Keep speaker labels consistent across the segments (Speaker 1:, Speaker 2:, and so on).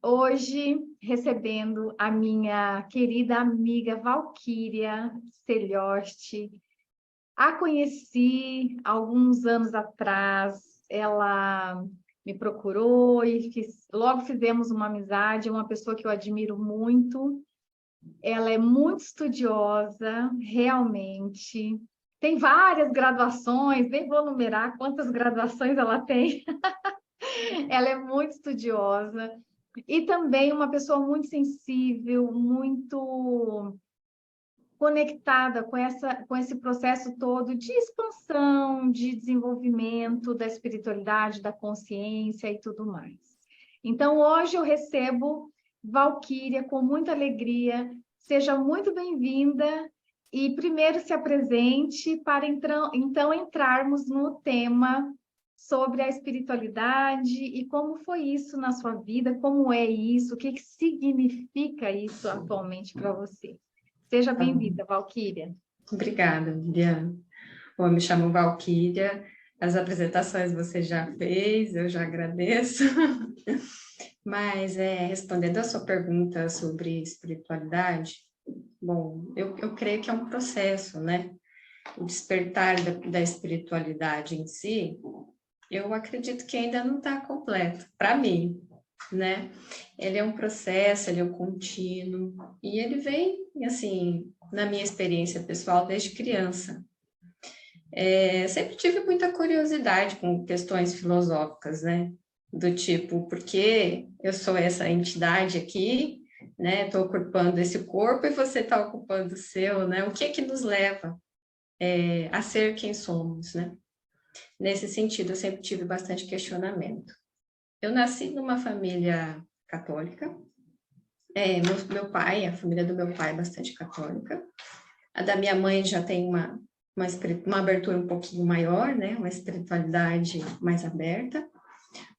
Speaker 1: Hoje, recebendo a minha querida amiga Valquíria Celioste. A conheci alguns anos atrás, ela me procurou e logo fizemos uma amizade, é uma pessoa que eu admiro muito. Ela é muito estudiosa, realmente. Tem várias graduações, nem vou numerar quantas graduações ela tem. Ela é muito estudiosa e também uma pessoa muito sensível, muito conectada com esse processo todo de expansão, de desenvolvimento da espiritualidade, da consciência e tudo mais. Então, hoje eu recebo Valquíria com muita alegria. Seja muito bem-vinda e primeiro se apresente para então entrarmos no tema sobre a espiritualidade e como foi isso na sua vida, como é isso, o que significa isso atualmente para você. Seja
Speaker 2: Tá bom.
Speaker 1: bem-vinda, Valquíria.
Speaker 2: Obrigada, Liliana. Bom, eu me chamo Valquíria, as apresentações você já fez, eu já agradeço. Mas, respondendo a sua pergunta sobre espiritualidade, bom, eu creio que é um processo, né? O despertar da espiritualidade em si, eu acredito que ainda não está completo, para mim, né? Ele é um processo, ele é um contínuo, e ele vem, assim, na minha experiência pessoal, desde criança. Sempre tive muita curiosidade com questões filosóficas, né? Do tipo, por que eu sou essa entidade aqui, né? Estou ocupando esse corpo e você está ocupando o seu, né? O que é que nos leva a ser quem somos, né? Nesse sentido, eu sempre tive bastante questionamento. Eu nasci numa família católica. Meu pai, a família do meu pai é bastante católica. A da minha mãe já tem uma abertura um pouquinho maior, né? Uma espiritualidade mais aberta.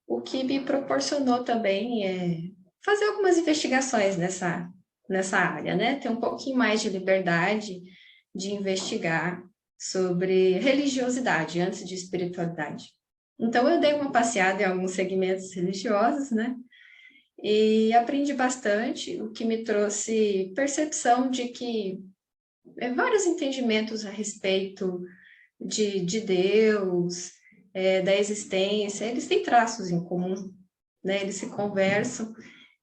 Speaker 2: O que me proporcionou também fazer algumas investigações nessa área, né? Ter um pouquinho mais de liberdade de investigar sobre religiosidade antes de espiritualidade. Então, eu dei uma passeada em alguns segmentos religiosos, né? E aprendi bastante, o que me trouxe percepção de que vários entendimentos a respeito de Deus, da existência, eles têm traços em comum, né? Eles se conversam,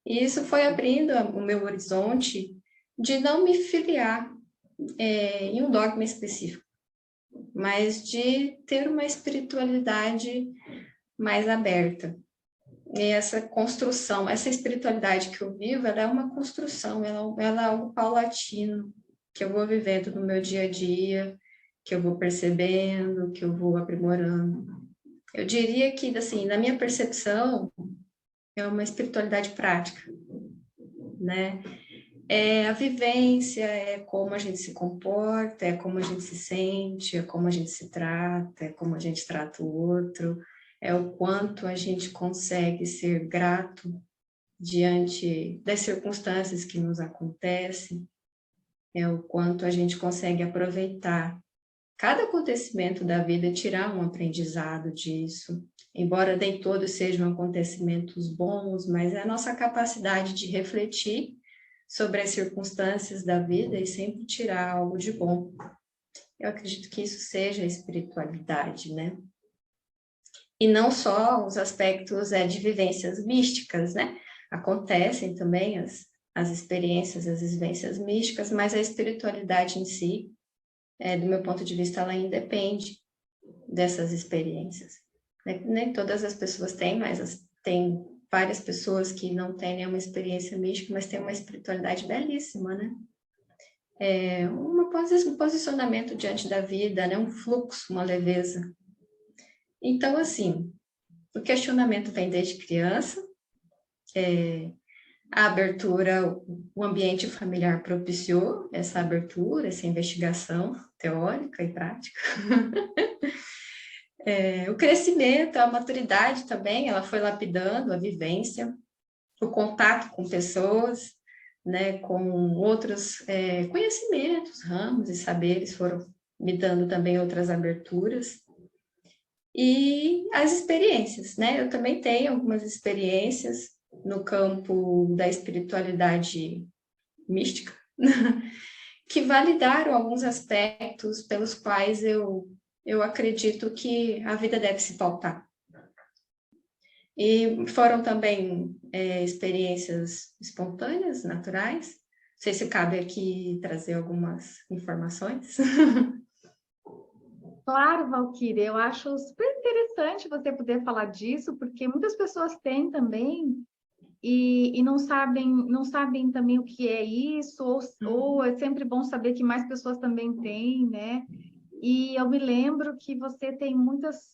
Speaker 2: e isso foi abrindo o meu horizonte de não me filiar em um dogma específico, mas de ter uma espiritualidade mais aberta. E essa construção, essa espiritualidade que eu vivo, ela é uma construção, ela é algo paulatino, que eu vou vivendo no meu dia a dia, que eu vou percebendo, que eu vou aprimorando. Eu diria que, assim, na minha percepção, é uma espiritualidade prática, né? É a vivência, é como a gente se comporta, é como a gente se sente, é como a gente se trata, é como a gente trata o outro, é o quanto a gente consegue ser grato diante das circunstâncias que nos acontecem, é o quanto a gente consegue aproveitar cada acontecimento da vida, tirar um aprendizado disso, embora nem todos sejam acontecimentos bons, mas é a nossa capacidade de refletir sobre as circunstâncias da vida e sempre tirar algo de bom. Eu acredito que isso seja a espiritualidade, né? E não só os aspectos de vivências místicas, né? Acontecem também as experiências, as vivências místicas, mas a espiritualidade em si, do meu ponto de vista, ela independe dessas experiências. Nem todas as pessoas têm, mas tem várias pessoas que não têm nenhuma experiência mística, mas têm uma espiritualidade belíssima, né? Um posicionamento diante da vida, né? Um fluxo, uma leveza. Então, assim, o questionamento vem desde criança, a abertura, o ambiente familiar propiciou essa abertura, essa investigação teórica e prática. O crescimento, a maturidade também, ela foi lapidando a vivência, o contato com pessoas, né, com outros conhecimentos, ramos e saberes foram me dando também outras aberturas. E as experiências, né? Eu também tenho algumas experiências no campo da espiritualidade mística, que validaram alguns aspectos pelos quais eu acredito que a vida deve se pautar. E foram também experiências espontâneas, naturais. Não sei se cabe aqui trazer algumas informações.
Speaker 1: Claro, Valquíria, eu acho super interessante você poder falar disso, porque muitas pessoas têm também e não sabem também o que é isso, ou é sempre bom saber que mais pessoas também têm, né? E eu me lembro que você tem muitas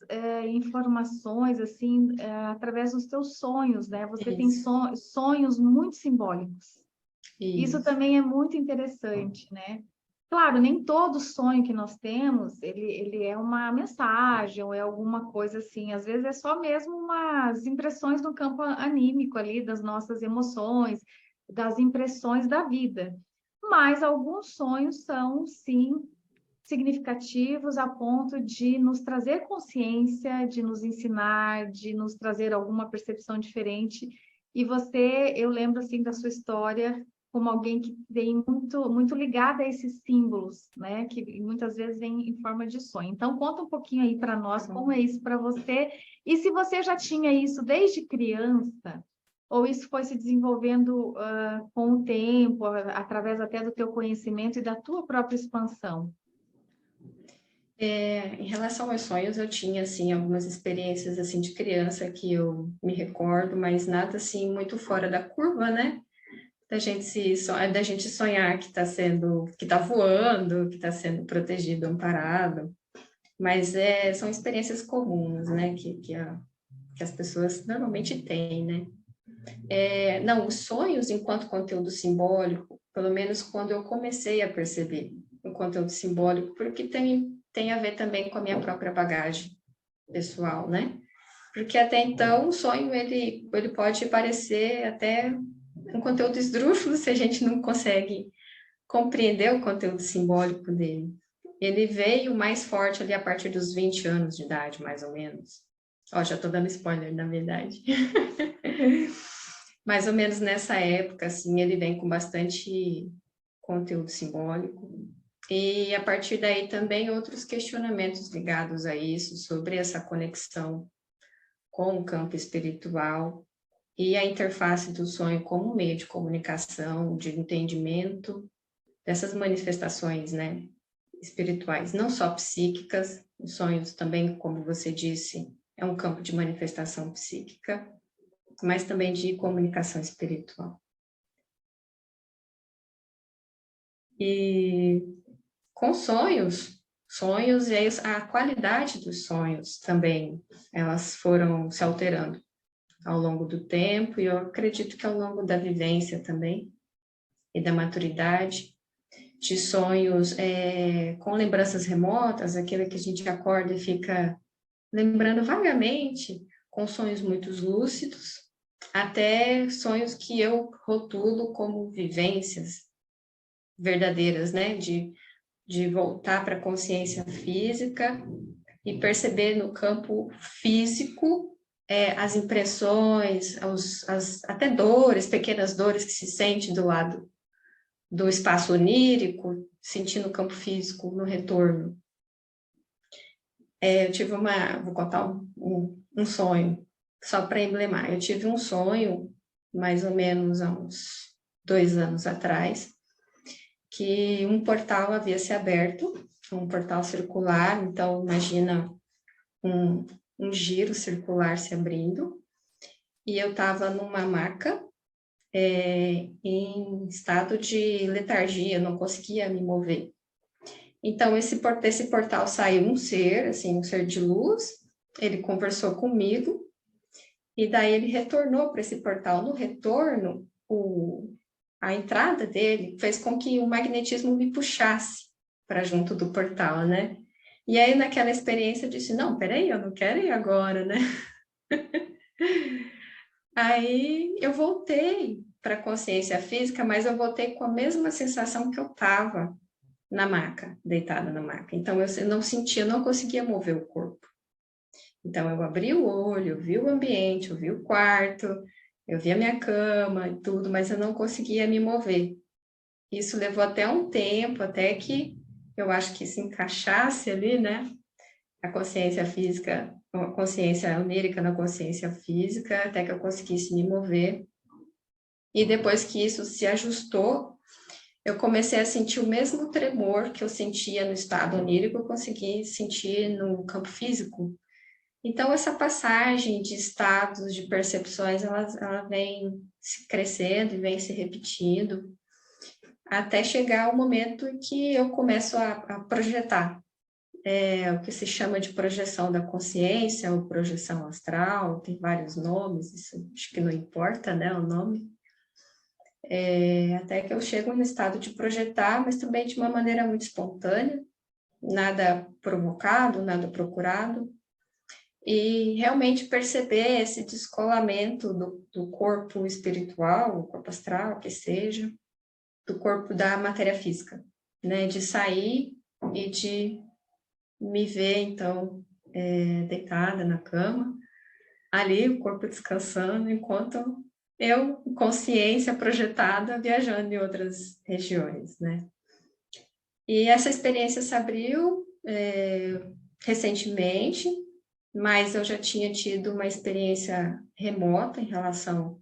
Speaker 1: informações, assim, através dos teus sonhos, né? Você tem
Speaker 2: Isso,
Speaker 1: sonhos muito simbólicos. Isso
Speaker 2: isso.
Speaker 1: também é muito interessante, né? Claro, nem todo sonho que nós temos, ele é uma mensagem ou é alguma coisa assim. Às vezes é só mesmo umas impressões no campo anímico ali, das nossas emoções, das impressões da vida. Mas alguns sonhos são, sim, significativos a ponto de nos trazer consciência, de nos ensinar, de nos trazer alguma percepção diferente. E você, eu lembro assim da sua história como alguém que vem muito ligada a esses símbolos, né? Que muitas vezes vem em forma de sonho. Então, conta um pouquinho aí para nós como é isso para você. E se você já tinha isso desde criança, ou isso foi se desenvolvendo com o tempo, através até do teu conhecimento e da tua própria expansão?
Speaker 2: Em relação aos sonhos, eu tinha, assim, algumas experiências, assim, de criança que eu me recordo, mas nada, assim, muito fora da curva, né? Da gente sonhar que está que está voando, que está sendo protegido, amparado, mas são experiências comuns, né, que as pessoas normalmente têm, né? Não, os sonhos enquanto conteúdo simbólico, pelo menos quando eu comecei a perceber o conteúdo simbólico, porque tem a ver também com a minha própria bagagem pessoal, né? Porque até então o sonho ele pode parecer até um conteúdo esdrúxulo se a gente não consegue compreender o conteúdo simbólico dele. Ele veio mais forte ali a partir dos 20 anos de idade, mais ou menos. Ó, já estou dando spoiler, na verdade. Mais ou menos nessa época, assim, ele vem com bastante conteúdo simbólico. E a partir daí também outros questionamentos ligados a isso, sobre essa conexão com o campo espiritual e a interface do sonho como meio de comunicação, de entendimento dessas manifestações, né, espirituais, não só psíquicas, os sonhos também, como você disse, é um campo de manifestação psíquica, mas também de comunicação espiritual. E com sonhos e a qualidade dos sonhos também, elas foram se alterando ao longo do tempo, e eu acredito que ao longo da vivência também, e da maturidade, de sonhos com lembranças remotas, aquilo que a gente acorda e fica lembrando vagamente, com sonhos muito lúcidos, até sonhos que eu rotulo como vivências verdadeiras, né? De voltar para a consciência física e perceber no campo físico as impressões, até dores, pequenas dores que se sente do lado do espaço onírico, sentindo o campo físico no retorno. Eu tive vou contar um sonho, só para emblemar. Eu tive um sonho, mais ou menos há uns 2 anos atrás, que um portal havia se aberto, um portal circular, então imagina um giro circular se abrindo, e eu estava numa maca, em estado de letargia, não conseguia me mover. Então, desse portal saiu um ser, assim, um ser de luz, ele conversou comigo, e daí ele retornou para esse portal. No retorno, a entrada dele fez com que o magnetismo me puxasse para junto do portal, né? E aí, naquela experiência, eu disse, não, peraí, eu não quero ir agora, né? Aí, eu voltei para a consciência física, mas eu voltei com a mesma sensação que eu estava na maca, deitada na maca. Então, eu não sentia, não conseguia mover o corpo. Então, eu abri o olho, eu vi o ambiente, eu vi o quarto, Eu via minha cama e tudo, mas eu não conseguia me mover. Isso levou até um tempo, até que eu acho que se encaixasse ali, né? A consciência física, a consciência onírica na consciência física, até que eu conseguisse me mover. E depois que isso se ajustou, eu comecei a sentir o mesmo tremor que eu sentia no estado onírico, eu consegui sentir no campo físico. Então, essa passagem de estados, de percepções, ela vem se crescendo e vem se repetindo, até chegar o momento em que eu começo a projetar. É o que se chama de projeção da consciência, ou projeção astral, tem vários nomes, isso acho que não importa, né, o nome. Até que eu chego no estado de projetar, mas também de uma maneira muito espontânea, nada provocado, nada procurado, e realmente perceber esse descolamento do corpo espiritual, o corpo astral, que seja, do corpo da matéria física, né? De sair e de me ver, então, deitada na cama, ali o corpo descansando, enquanto eu, consciência projetada, viajando em outras regiões, né? E essa experiência se abriu recentemente, mas eu já tinha tido uma experiência remota em relação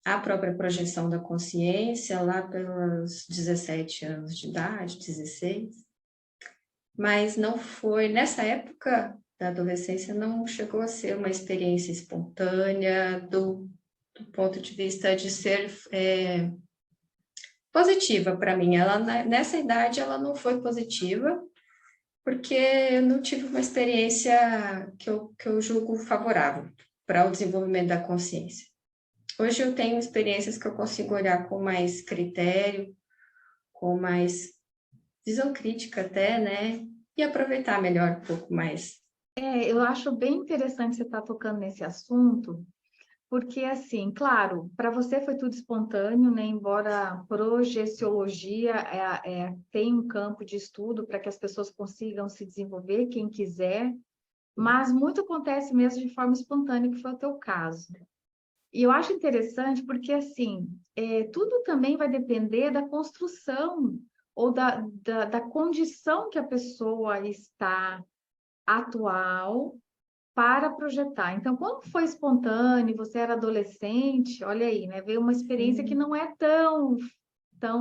Speaker 2: à própria projeção da consciência, lá pelos 17 anos de idade, 16. Mas não foi, nessa época da adolescência, não chegou a ser uma experiência espontânea do ponto de vista de ser positiva para mim. Ela, nessa idade, ela não foi positiva, porque eu não tive uma experiência que eu julgo favorável para o desenvolvimento da consciência. Hoje eu tenho experiências que eu consigo olhar com mais critério, com mais visão crítica até, né? E aproveitar melhor um pouco mais.
Speaker 1: Eu acho bem interessante você estar tocando nesse assunto, porque, assim, claro, para você foi tudo espontâneo, né? Embora a projeciologia tem um campo de estudo para que as pessoas consigam se desenvolver, quem quiser, mas muito acontece mesmo de forma espontânea, que foi o teu caso. E eu acho interessante porque, assim, tudo também vai depender da construção ou da condição que a pessoa está atual para projetar. Então, quando foi espontâneo, você era adolescente, olha aí, né? Veio uma experiência que não é tão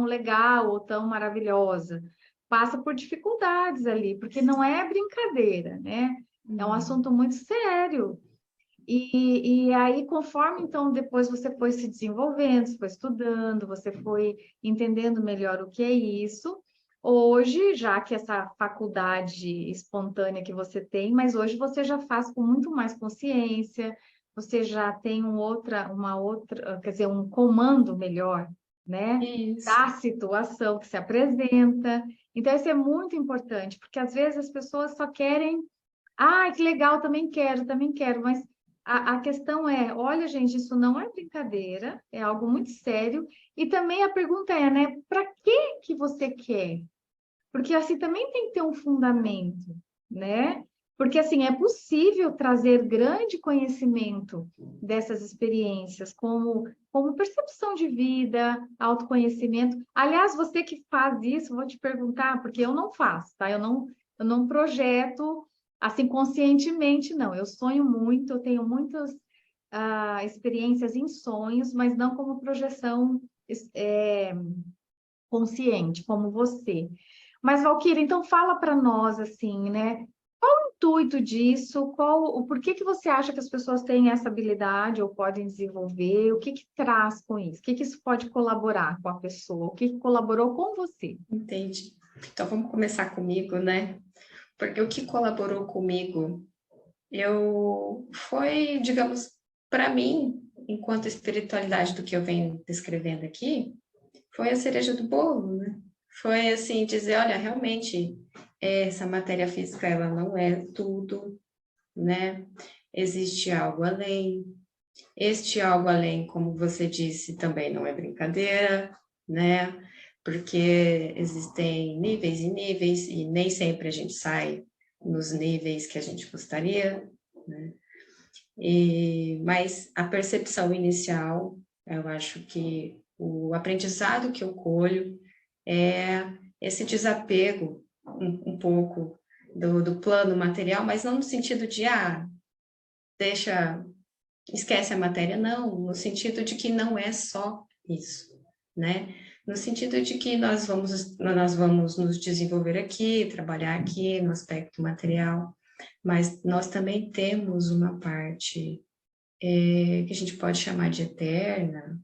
Speaker 1: legal ou tão maravilhosa. Passa por dificuldades ali, porque não é brincadeira, né? É um assunto muito sério. E aí, conforme, então, depois você foi se desenvolvendo, você foi estudando, você foi entendendo melhor o que é isso. Hoje, já que essa faculdade espontânea que você tem, mas hoje você já faz com muito mais consciência, você já tem uma outra, quer dizer, um comando melhor, né?
Speaker 2: Isso.
Speaker 1: Da situação que se apresenta. Então, isso é muito importante, porque às vezes as pessoas só querem, ah, que legal, também quero, mas a questão é, olha, gente, isso não é brincadeira, é algo muito sério. E também a pergunta é, né, para que você quer? Porque assim também tem que ter um fundamento, né? Porque assim é possível trazer grande conhecimento dessas experiências, como percepção de vida, autoconhecimento. Aliás, você que faz isso, vou te perguntar, porque eu não faço, tá? Eu não projeto assim conscientemente, não. Eu sonho muito, eu tenho muitas experiências em sonhos, mas não como projeção consciente, como você. Mas, Valquíria, então fala para nós, assim, né? Qual o intuito disso? Por que você acha que as pessoas têm essa habilidade ou podem desenvolver? O que traz com isso? O que isso pode colaborar com a pessoa? O que colaborou com você?
Speaker 2: Entendi. Então, vamos começar comigo, né? Porque o que colaborou comigo, foi, digamos, para mim, enquanto espiritualidade do que eu venho descrevendo aqui, foi a cereja do bolo, né? Foi assim, dizer, olha, realmente, essa matéria física, ela não é tudo, né? Existe algo além. Este algo além, como você disse, também não é brincadeira, né? Porque existem níveis e níveis, e nem sempre a gente sai nos níveis que a gente gostaria, né? Mas a percepção inicial, eu acho que o aprendizado que eu colho é esse desapego um pouco do plano material, mas não no sentido de, esquece a matéria, não, no sentido de que não é só isso, né? No sentido de que nós vamos nos desenvolver aqui, trabalhar aqui no aspecto material, mas nós também temos uma parte que a gente pode chamar de eterna,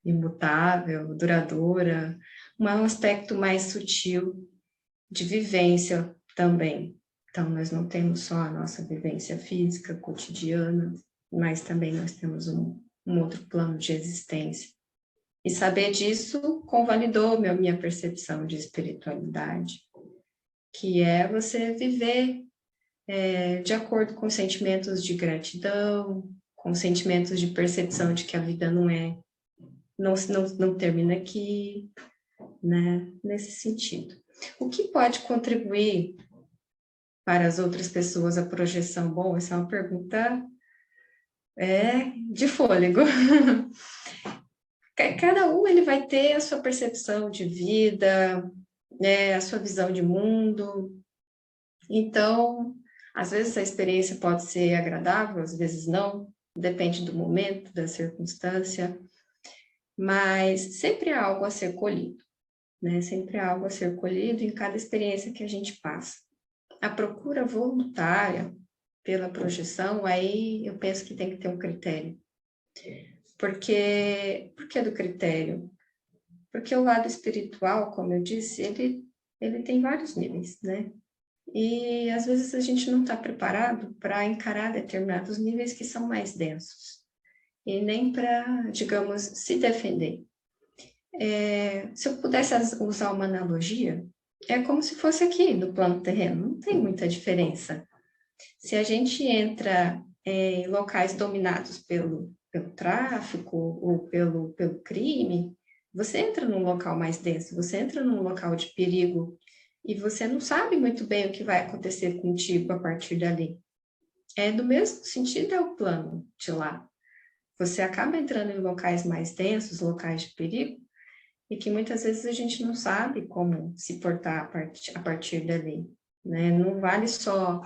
Speaker 2: imutável, duradoura, um aspecto mais sutil de vivência também. Então, nós não temos só a nossa vivência física, cotidiana, mas também nós temos um outro plano de existência. E saber disso convalidou minha percepção de espiritualidade, que é você viver de acordo com sentimentos de gratidão, com sentimentos de percepção de que a vida não termina aqui, né? Nesse sentido. O que pode contribuir para as outras pessoas a projeção? Bom, essa é uma pergunta de fôlego. Cada um ele vai ter a sua percepção de vida, né, a sua visão de mundo. Então, às vezes a experiência pode ser agradável, às vezes não, depende do momento, da circunstância, mas sempre há algo a ser colhido, né? Sempre há algo a ser colhido em cada experiência que a gente passa. A procura voluntária pela projeção, aí eu penso que tem que ter um critério. Por que do critério? Porque o lado espiritual, como eu disse, ele tem vários níveis, né? E às vezes a gente não está preparado para encarar determinados níveis que são mais densos, e nem para, digamos, se defender. Se eu pudesse usar uma analogia, é como se fosse aqui no plano terreno, não tem muita diferença. Se a gente entra em locais dominados pelo tráfico ou pelo crime, você entra num local mais denso, você entra num local de perigo e você não sabe muito bem o que vai acontecer contigo a partir dali. Do mesmo sentido é o plano de lá. Você acaba entrando em locais mais densos, locais de perigo, e que muitas vezes a gente não sabe como se portar a partir dali, né? Não vale só,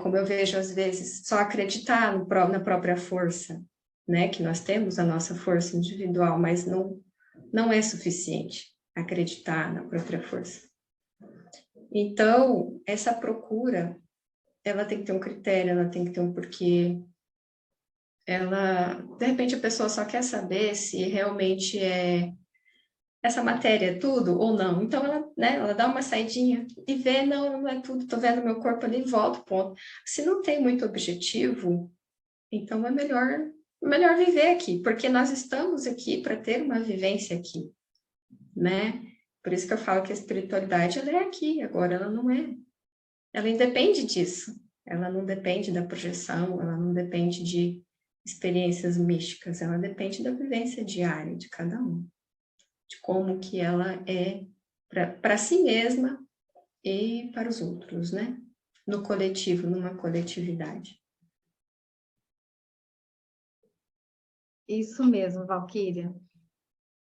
Speaker 2: como eu vejo às vezes, só acreditar na própria força, né? Que nós temos a nossa força individual, mas não é suficiente acreditar na própria força. Então, essa procura, ela tem que ter um critério, ela tem que ter um porquê. De repente, a pessoa só quer saber se realmente essa matéria é tudo ou não. Então, ela dá uma saidinha e vê, não é tudo, estou vendo meu corpo ali e volto, ponto. Se não tem muito objetivo, então é melhor viver aqui, porque nós estamos aqui para ter uma vivência aqui, né? Por isso que eu falo que a espiritualidade, ela é aqui, agora ela não é. Ela independe disso. Ela não depende da projeção, ela não depende de experiências místicas, ela depende da vivência diária de cada um, de como que ela é para si mesma e para os outros, né? No coletivo, numa coletividade.
Speaker 1: Isso mesmo, Valquíria.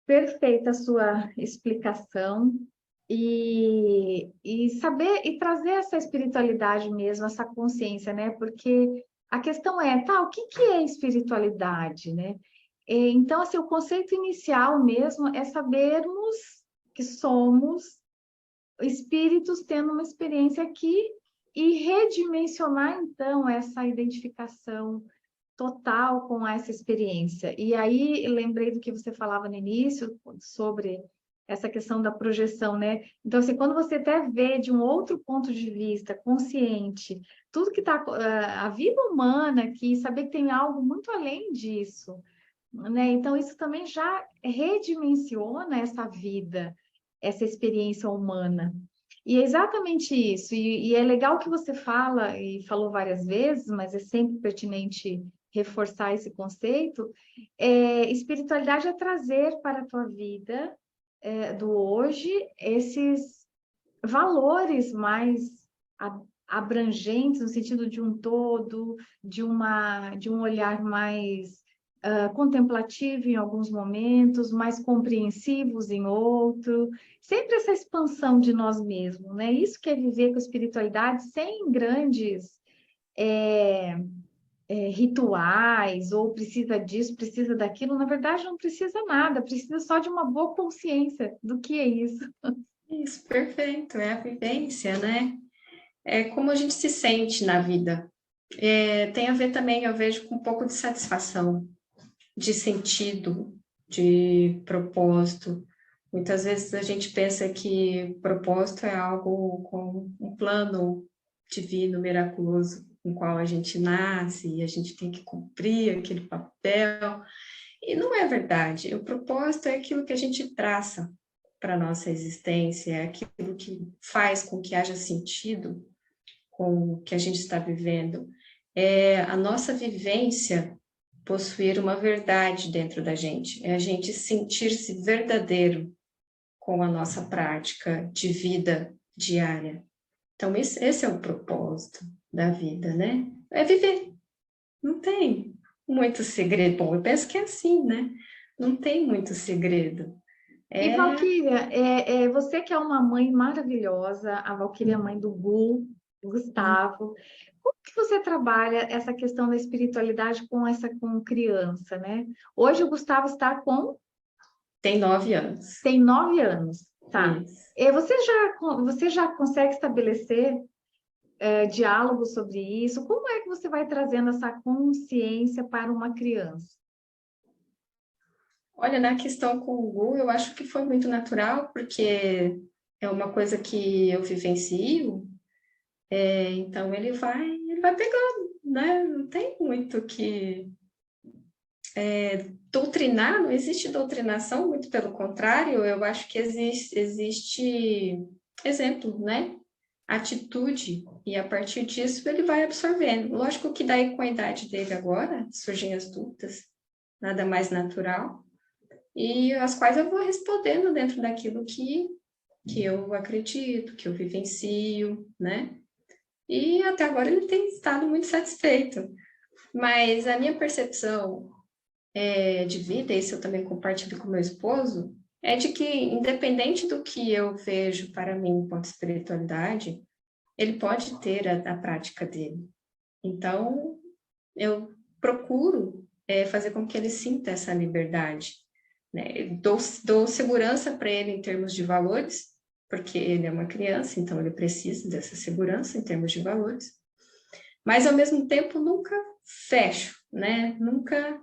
Speaker 1: Perfeita a sua explicação e saber e trazer essa espiritualidade mesmo, essa consciência, né? Porque a questão o que é espiritualidade, né? Então, assim, o conceito inicial mesmo é sabermos que somos espíritos tendo uma experiência aqui e redimensionar, então, essa identificação total com essa experiência. E aí, lembrei do que você falava no início, sobre essa questão da projeção, né? Então, assim, quando você até vê de um outro ponto de vista, consciente, tudo que está... a vida humana aqui, saber que tem algo muito além disso, né? Então, isso também já redimensiona essa vida, essa experiência humana. E é exatamente isso. E é legal que você fala, e falou várias vezes, mas é sempre pertinente reforçar esse conceito. Espiritualidade é trazer para a tua vida do hoje esses valores mais abrangentes, no sentido de um todo, de um olhar mais contemplativo em alguns momentos, mais compreensivos em outro, sempre essa expansão de nós mesmos, né? Isso que é viver com espiritualidade sem grandes rituais, ou precisa disso, precisa daquilo. Na verdade, não precisa nada, precisa só de uma boa consciência do que é isso.
Speaker 2: Isso, perfeito, é a vivência, né? É como a gente se sente na vida. Tem a ver também, eu vejo, com um pouco de satisfação, de sentido, de propósito. Muitas vezes a gente pensa que propósito é algo com um plano divino, miraculoso, com o qual a gente nasce e a gente tem que cumprir aquele papel. E não é verdade. O propósito é aquilo que a gente traça para a nossa existência, é aquilo que faz com que haja sentido com o que a gente está vivendo. É a nossa vivência possuir uma verdade dentro da gente, é a gente sentir-se verdadeiro com a nossa prática de vida diária. Então, esse é o propósito da vida, né? É viver. Não tem muito segredo. Bom, eu penso que é assim, né? Não tem muito segredo.
Speaker 1: E, Valquíria, você que é uma mãe maravilhosa, a Valquíria é mãe do Gustavo, como que você trabalha essa questão da espiritualidade com criança, né? Hoje o Gustavo está com...
Speaker 2: Tem 9 anos.
Speaker 1: Tem 9 anos, tá?
Speaker 2: Isso.
Speaker 1: Você já consegue estabelecer diálogo sobre isso? Como é que você vai trazendo essa consciência para uma criança?
Speaker 2: Olha, na questão com o Gu, eu acho que foi muito natural, porque é uma coisa que eu vivencio, então ele vai pegando, né? Não tem muito que doutrinar, não existe doutrinação, muito pelo contrário, eu acho que existe exemplo, né? Atitude, e a partir disso ele vai absorvendo. Lógico que daí com a idade dele agora, surgem as dúvidas, nada mais natural, e as quais eu vou respondendo dentro daquilo que eu acredito, que eu vivencio, né? E até agora ele tem estado muito satisfeito. Mas a minha percepção de vida, isso eu também compartilho com meu esposo, é de que, independente do que eu vejo para mim enquanto espiritualidade, ele pode ter a prática dele. Então, eu procuro fazer com que ele sinta essa liberdade, né? Dou segurança para ele em termos de valores, porque ele é uma criança, então ele precisa dessa segurança em termos de valores, mas ao mesmo tempo nunca fecho, né? Nunca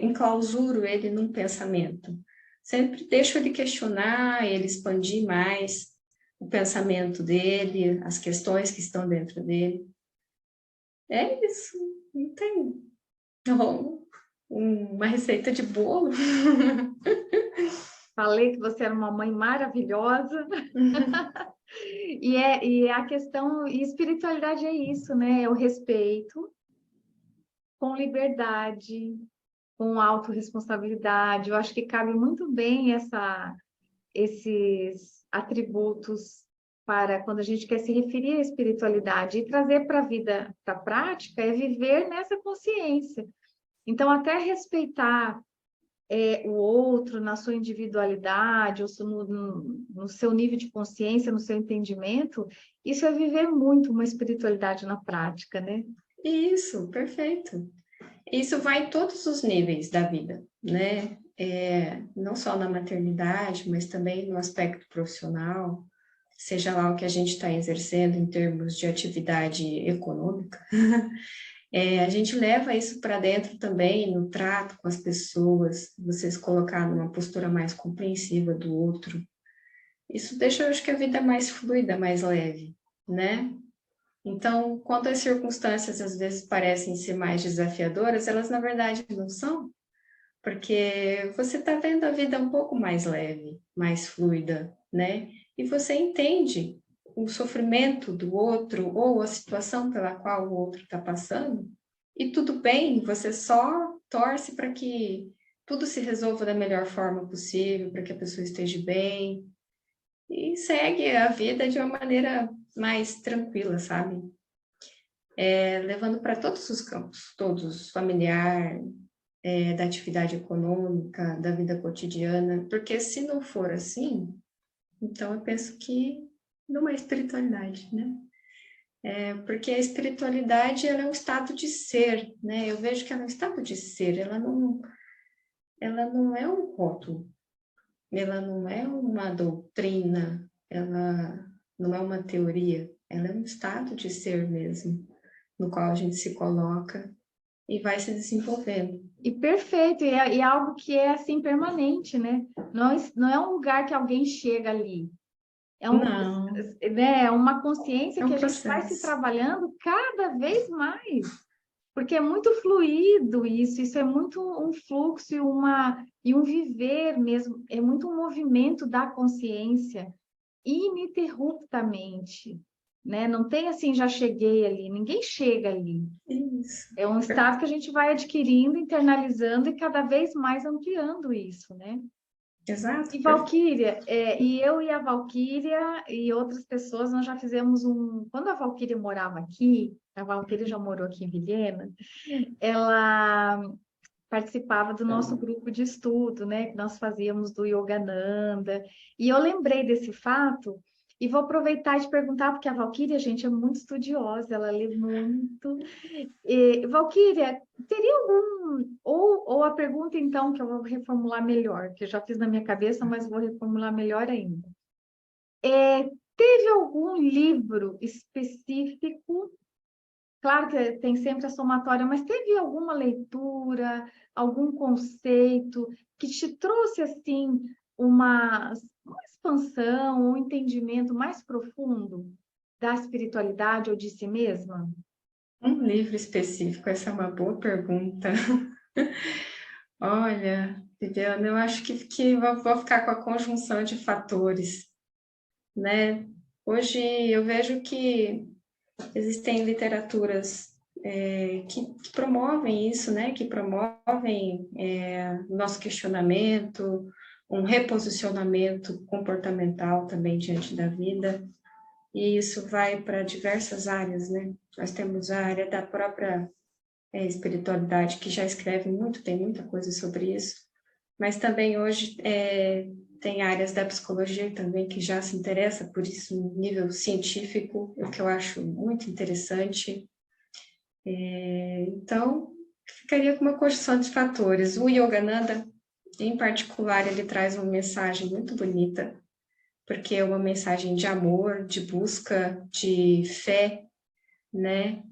Speaker 2: enclausuro ele num pensamento. Sempre deixo ele questionar, ele expandir mais o pensamento dele, as questões que estão dentro dele. É isso, não tem uma receita de bolo.
Speaker 1: Falei que você era uma mãe maravilhosa. E a questão, e espiritualidade é isso, né? É o respeito com liberdade, com autorresponsabilidade. Eu acho que cabe muito bem esses atributos para quando a gente quer se referir à espiritualidade e trazer para a vida, para a prática, é viver nessa consciência. Então, até respeitar o outro na sua individualidade, ou no seu nível de consciência, no seu entendimento, isso é viver muito uma espiritualidade na prática, né?
Speaker 2: Isso, perfeito. Isso vai em todos os níveis da vida, né? Não só na maternidade, mas também no aspecto profissional, seja lá o que a gente está exercendo em termos de atividade econômica. A gente leva isso para dentro também no trato com as pessoas, você se colocar numa postura mais compreensiva do outro. Isso deixa, eu acho que a vida mais fluida, mais leve, né? Então, quando as circunstâncias às vezes parecem ser mais desafiadoras, elas na verdade não são, porque você está vendo a vida um pouco mais leve, mais fluida, né? E você entende o sofrimento do outro ou a situação pela qual o outro está passando, e tudo bem, você só torce para que tudo se resolva da melhor forma possível, para que a pessoa esteja bem, e segue a vida de uma maneira mais tranquila, sabe? Levando para todos os campos, todos, familiar, da atividade econômica, da vida cotidiana, porque se não for assim, então eu penso que não é espiritualidade, né? Porque a espiritualidade, ela é um estado de ser, né? Eu vejo que ela é um estado de ser, ela não é um rótulo, ela não é uma doutrina, ela não é uma teoria, ela é um estado de ser mesmo, no qual a gente se coloca e vai se desenvolvendo.
Speaker 1: E perfeito, e é algo que é assim permanente, né? Não é um lugar que alguém chega ali.
Speaker 2: Não,
Speaker 1: Né, é uma consciência
Speaker 2: é
Speaker 1: que
Speaker 2: um
Speaker 1: a gente vai se
Speaker 2: processo.
Speaker 1: trabalhando cada vez mais. Porque é muito fluido isso é muito um fluxo e um viver mesmo, é muito um movimento da consciência ininterruptamente, né? Não tem assim, já cheguei ali, ninguém chega ali.
Speaker 2: Isso.
Speaker 1: É um estado que a gente vai adquirindo, internalizando e cada vez mais ampliando isso, né?
Speaker 2: Exato,
Speaker 1: E Valquíria, e eu e a Valquíria e outras pessoas, nós já fizemos Quando a Valquíria morava aqui, a Valquíria já morou aqui em Vilhena, ela participava do nosso grupo de estudo, né? Que nós fazíamos do Yogananda. E eu lembrei desse fato e vou aproveitar e te perguntar, porque a Valquíria, gente, é muito estudiosa, ela lê muito. Valquíria, teria ou a pergunta, então, que eu vou reformular melhor, que eu já fiz na minha cabeça, mas vou reformular melhor ainda. Teve algum livro específico? Claro que tem sempre a somatória, mas teve alguma leitura, algum conceito que te trouxe assim uma expansão, um entendimento mais profundo da espiritualidade ou de si mesma?
Speaker 2: Um livro específico, essa é uma boa pergunta. Olha, Viviana, eu acho que vou ficar com a conjunção de fatores, né? Hoje eu vejo que existem literaturas que promovem isso, né? Que promovem nosso questionamento, um reposicionamento comportamental também diante da vida, e isso vai para diversas áreas, né? Nós temos a área da própria espiritualidade, que já escreve muito, tem muita coisa sobre isso, mas também hoje tem áreas da psicologia também que já se interessa por isso no nível científico, o que eu acho muito interessante. Então, ficaria com uma conjunção de fatores. O Yogananda, em particular, ele traz uma mensagem muito bonita, porque é uma mensagem de amor, de busca, de fé, né?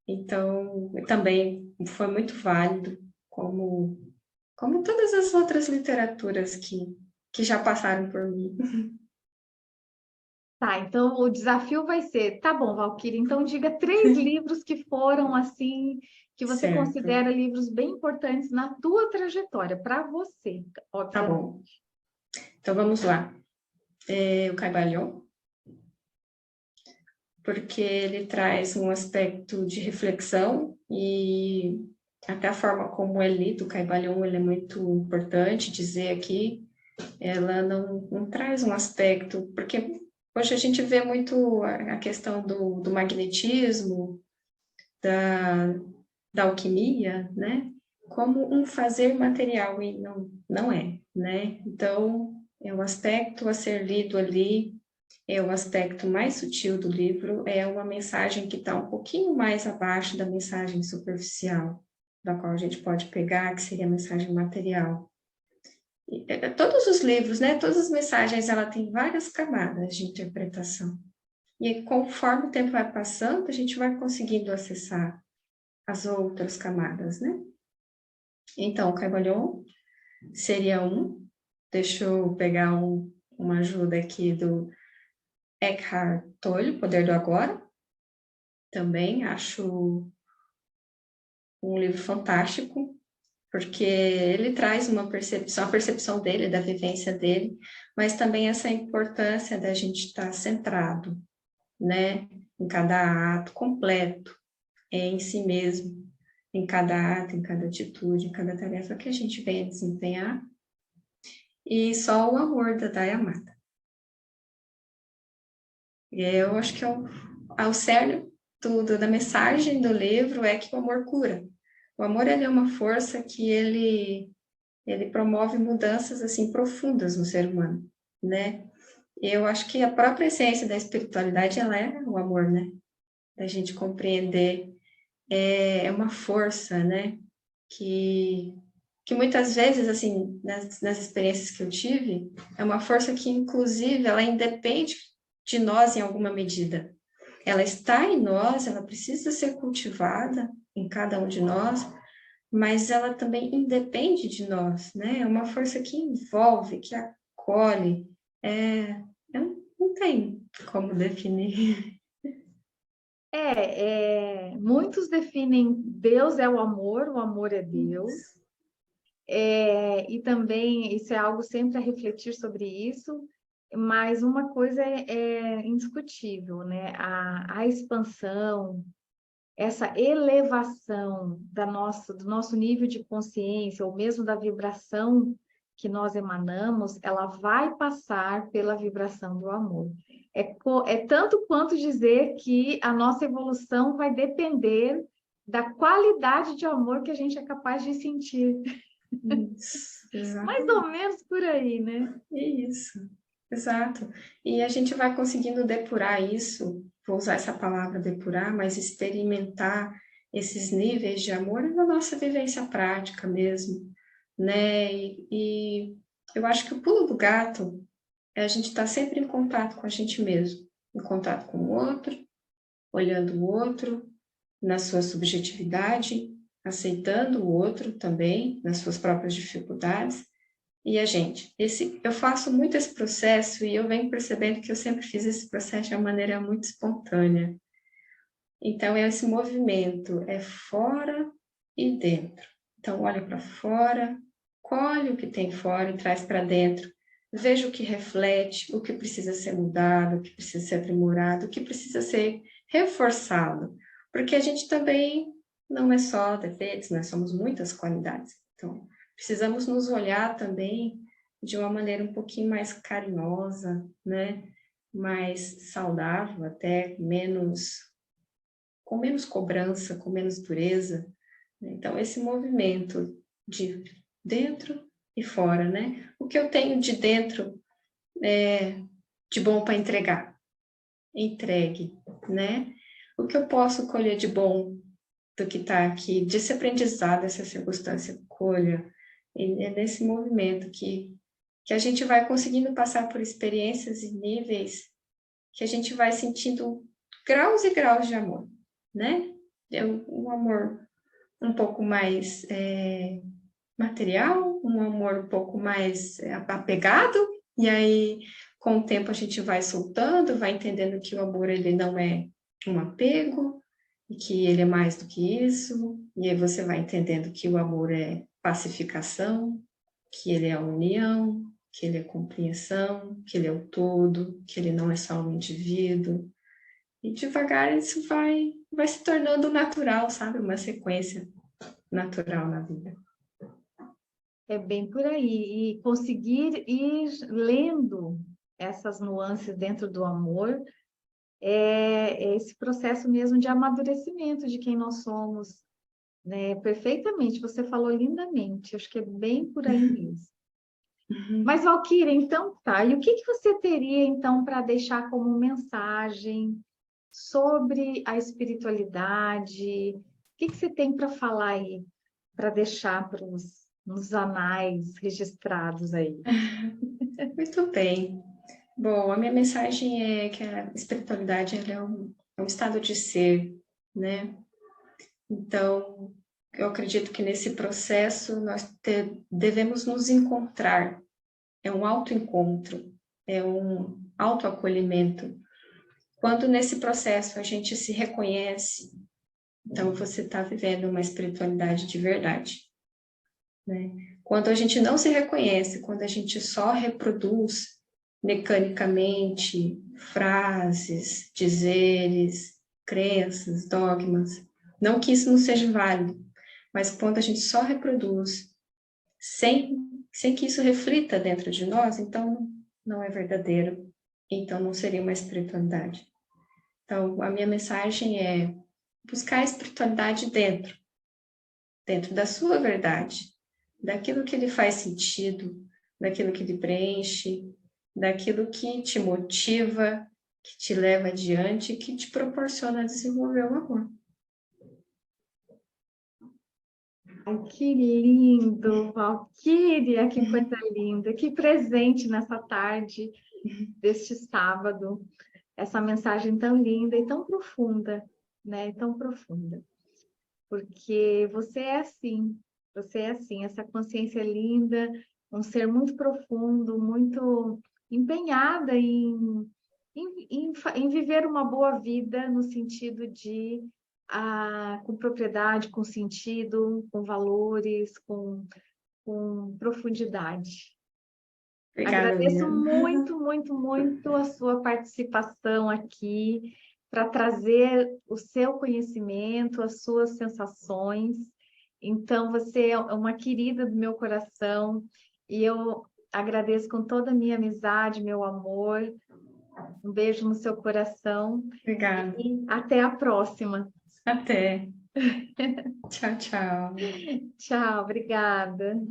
Speaker 2: Então, também foi muito válido, como todas as outras literaturas que já passaram por mim.
Speaker 1: Tá, então o desafio vai ser, tá bom, Valquíria, então diga 3 livros que foram assim, que você
Speaker 2: Certo,
Speaker 1: considera livros bem importantes na tua trajetória, para você,
Speaker 2: tá
Speaker 1: obviamente.
Speaker 2: bom. Então, vamos lá. O Caibalion, porque ele traz um aspecto de reflexão e até a forma como é lido o Caibalion, ele é muito importante dizer aqui, ela não traz um aspecto, porque hoje a gente vê muito a questão do magnetismo, da alquimia, né? Como um fazer material, e não é, né? Então, é um aspecto a ser lido ali, é o aspecto mais sutil do livro, é uma mensagem que está um pouquinho mais abaixo da mensagem superficial, da qual a gente pode pegar, que seria a mensagem material. Todos os livros, né, todas as mensagens, ela tem várias camadas de interpretação. E conforme o tempo vai passando, a gente vai conseguindo acessar as outras camadas, né? Então, o Caibalion seria um. Deixa eu pegar uma ajuda aqui do Eckhart Tolle, Poder do Agora. Também acho um livro fantástico, porque ele traz uma percepção, a percepção dele, da vivência dele, mas também essa importância da gente estar centrado, né, em cada ato completo, em si mesmo, em cada ato, em cada atitude, em cada tarefa que a gente venha desempenhar, e só o amor da Daya Mata. Eu acho que ao cerne da mensagem do livro é que o amor cura. O amor, ele é uma força que ele promove mudanças, assim, profundas no ser humano, né? Eu acho que a própria essência da espiritualidade, ela é o amor, né? Da gente compreender, é uma força, né? Que muitas vezes, assim, nas experiências que eu tive, é uma força que, inclusive, ela independe de nós em alguma medida. Ela está em nós, ela precisa ser cultivada em cada um de nós, mas ela também independe de nós, né? É uma força que envolve, que acolhe. Eu não tenho como definir.
Speaker 1: Muitos definem Deus é o amor é Deus. E também isso é algo sempre a refletir sobre isso, mas uma coisa é indiscutível, né? A expansão, essa elevação do nosso nível de consciência, ou mesmo da vibração que nós emanamos, ela vai passar pela vibração do amor. É tanto quanto dizer que a nossa evolução vai depender da qualidade de amor que a gente é capaz de sentir.
Speaker 2: Isso,
Speaker 1: Mais ou menos por aí, né?
Speaker 2: isso, exato. E a gente vai conseguindo depurar isso, vou usar essa palavra depurar, mas experimentar esses níveis de amor na nossa vivência prática mesmo, né? E eu acho que o pulo do gato é a gente estar sempre em contato com a gente mesmo, em contato com o outro, olhando o outro, na sua subjetividade, aceitando o outro também, nas suas próprias dificuldades. E a gente, eu faço muito esse processo e eu venho percebendo que eu sempre fiz esse processo de uma maneira muito espontânea. Então, é esse movimento, é fora e dentro. Então, olha para fora, colhe o que tem fora e traz para dentro. Veja o que reflete, o que precisa ser mudado, o que precisa ser aprimorado, o que precisa ser reforçado. Porque a gente também não é só defeitos, nós somos muitas qualidades. Então, precisamos nos olhar também de uma maneira um pouquinho mais carinhosa, né? Mais saudável, até com menos cobrança, com menos dureza. Então, esse movimento de dentro e fora, né? O que eu tenho de dentro de bom para entregar? Entregue, né? O que eu posso colher de bom do que está aqui, desse aprendizado, dessa circunstância, colha. E é nesse movimento que a gente vai conseguindo passar por experiências e níveis que a gente vai sentindo graus e graus de amor, né? É um amor um pouco mais material, um amor um pouco mais apegado, e aí com o tempo a gente vai soltando, vai entendendo que o amor ele não é um apego, e que ele é mais do que isso, e aí você vai entendendo que o amor é pacificação, que ele é a união, que ele é compreensão, que ele é o todo, que ele não é só um indivíduo. E devagar isso vai se tornando natural, sabe? Uma sequência natural na vida.
Speaker 1: É bem por aí. E conseguir ir lendo essas nuances dentro do amor é esse processo mesmo de amadurecimento de quem nós somos, né? Perfeitamente, você falou lindamente, acho que é bem por aí mesmo. Mas, Valquíria, então tá. E o que você teria, então, para deixar como mensagem sobre a espiritualidade? O que você tem para falar aí, para deixar nos anais registrados aí?
Speaker 2: Muito bem. Bom, a minha mensagem é que a espiritualidade ela é um estado de ser, né? Então, eu acredito que nesse processo nós devemos nos encontrar. É um autoencontro, é um autoacolhimento. Quando nesse processo a gente se reconhece, então você está vivendo uma espiritualidade de verdade, né? Quando a gente não se reconhece, quando a gente só reproduz mecanicamente frases, dizeres, crenças, dogmas, não que isso não seja válido, mas quando a gente só reproduz sem que isso reflita dentro de nós, então não é verdadeiro, então não seria uma espiritualidade. Então, a minha mensagem é buscar a espiritualidade dentro da sua verdade, daquilo que lhe faz sentido, daquilo que lhe preenche, daquilo que te motiva, que te leva adiante, que te proporciona desenvolver o amor.
Speaker 1: Ai, que lindo, Valquíria, que coisa linda, que presente nessa tarde deste sábado, essa mensagem tão linda e tão profunda, né? Tão profunda, porque você é assim, essa consciência linda, um ser muito profundo, muito empenhada em viver uma boa vida no sentido de com propriedade, com sentido, com valores, com profundidade.
Speaker 2: Obrigada,
Speaker 1: Agradeço
Speaker 2: Liliana.
Speaker 1: muito, muito, muito a sua participação aqui para trazer o seu conhecimento, as suas sensações. Então, você é uma querida do meu coração e eu agradeço com toda a minha amizade, meu amor. Um beijo no seu coração
Speaker 2: Obrigada.
Speaker 1: e até a próxima.
Speaker 2: Até. Tchau, tchau.
Speaker 1: Tchau, obrigada.